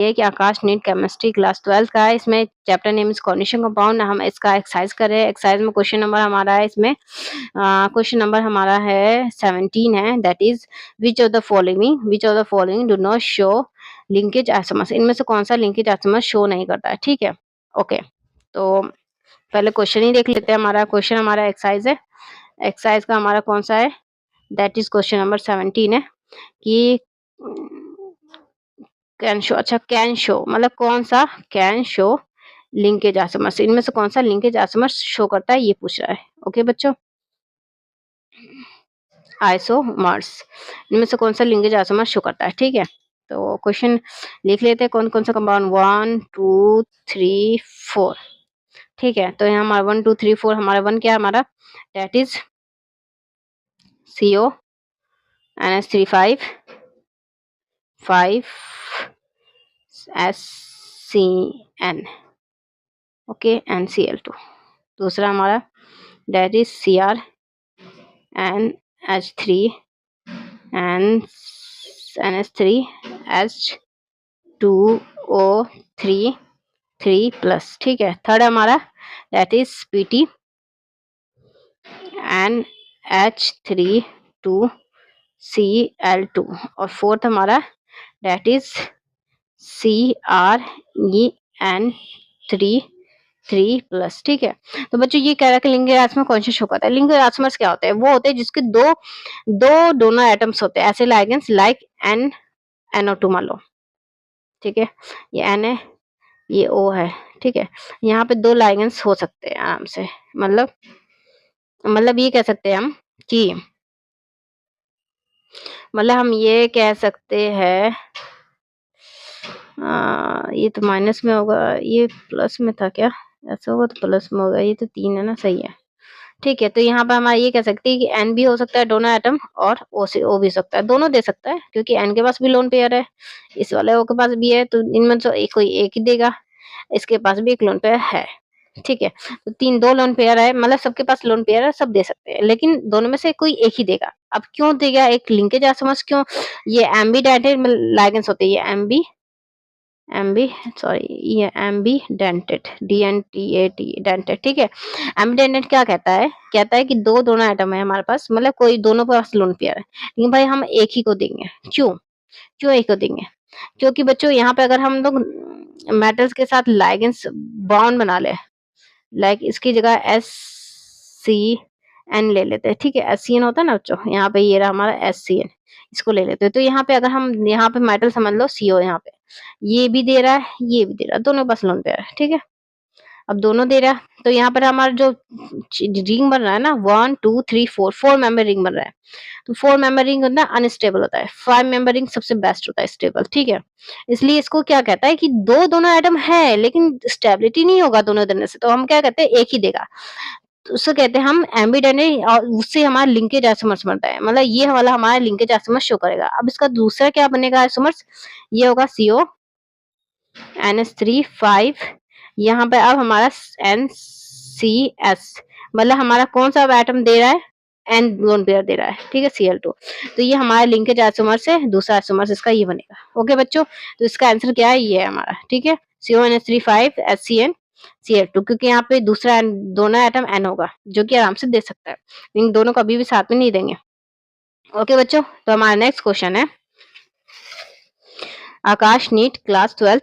ये कि आकाश NEET chemistry class 12 का है। इसमें chapter name is cognition compound. हम इसका एक्सरसाइज कर रहे हैं। एक्सरसाइज में क्वेश्चन नंबर हमारा है, इसमें क्वेश्चन नंबर हमारा है 17 है, that is which of the following do not show linkage isomers. इनमें से कौन सा लिंकेज आइसोमर्स शो नहीं करता है, ठीक है। ओके, तो पहले क्वेश्चन ही देख लेते हैं। हमारा क्वेश्चन हमारा एक्सरसाइज है। एक्सरसाइज का हमारा कौन सा है, दैट इज क्वेश्चन नंबर 17 है कि कैन शो, अच्छा कैन शो मतलब कौन सा कैन शो लिंकेज आइसोमर्स, इनमें से कौन सा लिंकेज आइसोमर्स शो करता है ये पूछ रहा है। ओके बच्चों, आइसोमर्स इनमें से कौन सा लिंकेज आइसोमर्स शो करता है, ठीक है। तो क्वेश्चन लिख लेते हैं, कौन कौन सा कंपाउंड 1 2 3 4, ठीक है। तो यहाँ हमारा 1 2 3 4 हमारा 1 क्या है हमारा, that is CO NH3 5 SCN, okay, NCl2। दूसरा हमारा that is Cr NH3 and NH3 H2O3 3+, ठीक है। थर्ड हमारा that is PT NH3 2Cl2 और फोर्थ हमारा दैट इज CrEN3 ठीक है। तो बच्चों ये कह रहा है कि लिंकेज आइसोमर कौन सा शो करता है। लिंकेज आइसोमर्स क्या होते हैं, वो होते हैं जिसके दो दो डोनर एटम्स होते हैं, ऐसे लाइगेंड्स लाइक NO2 मान लो, ठीक है। ये N है, ये O है, ठीक है। यहाँ पे दो लाइगेंड्स हो सकते हैं आराम से, मतलब ये कह सकते हैं हम कि मतलब हम ये कह सकते हैं ये तो माइनस में होगा, ये प्लस में था क्या, ऐसा होगा तो प्लस में होगा, ये तो 3 है ना, सही है, ठीक है। तो यहाँ पर हमारा ये कह सकते हैं कि N भी हो सकता है डोनर एटम और O से O भी हो सकता है, दोनों दे सकता है क्योंकि N के पास भी लोन पेयर है, इस वाले O के पास भी है, तो इनमें से कोई एक ही देगा, इसके पास भी एक लोन पेयर है, ठीक है। तो दो लोन पेयर है, मतलब सबके पास लोन पेयर है, सब दे सकते हैं, लेकिन दोनों में से कोई एक ही देगा। अब क्यों देगा, एक लिंकेज आइसोमर्स क्यों, ये एम्बीडेंटेड लाइगेंड्स होते हैं, ये एम्बीडेंटेड DNTAT डेंटेड, ठीक है। एम्बीडेंटेड क्या कहता है, कहता है कि दो दोनों एटम है हमारे पास, मतलब कोई दोनों के पास लोन पेयर है, लेकिन भाई हम एक ही को देंगे, क्यों क्यों एक को देंगे, क्योंकि बच्चों यहाँ पे अगर हम लोग मेटल्स के साथ लाइगेंड्स बॉन्ड बना ले, लाइक इसकी जगह SCN ले लेते हैं, ठीक है। SCN होता है ना बच्चों, यहाँ पे ये रहा हमारा SCN, इसको ले लेते हैं। तो यहाँ पे अगर हम यहाँ पे मेटल समझ लो CO, यहाँ पे ये भी दे रहा है, ये भी दे रहा है, दोनों बस लोन पे है, ठीक है। अब दोनों दे रहा है, तो यहाँ पर हमारा जो रिंग बन रहा है ना 1 2 3 4 4 मेंबर रिंग बन रहा है। तो 4 मेंबर रिंग होता है अनस्टेबल होता है, 5 मेंबर रिंग सबसे बेस्ट होता है स्टेबल, ठीक है। इसलिए इसको क्या कहता है कि दोनों एटम है लेकिन स्टेबिलिटी नहीं होगा दोनों देने से, तो हम क्या कहते हैं एक ही देगा, तो उसको कहते हैं हम एम्बीडेंटेड, और उससे हमारा लिंकेज आइसोमर्स बनता है, मतलब ये वाला हमारा लिंकेज आइसोमर्स शो करेगा। अब इसका दूसरा क्या बनेगा आइसोमर्स, ये होगा CO NH3 5, यहाँ पे अब हमारा NCS, मतलब हमारा कौन सा एटम दे रहा है, N लोन पेयर दे रहा है, ठीक है, Cl2। तो ये हमारा लिंकेज आइसोमर्स है, दूसरा आइसोमर्स इसका ये बनेगा। ओके बच्चों, तो इसका आंसर क्या है, ये है हमारा, ठीक है, CO NH3 5 SCN Cl2, क्योंकि यहाँ पे दूसरा दोनों एटम N होगा जो कि आराम से दे सकता है, लेकिन दोनों कभी भी साथ में नहीं देंगे। ओके बच्चों, तो हमारा नेक्स्ट क्वेश्चन है, आकाश नीट क्लास 12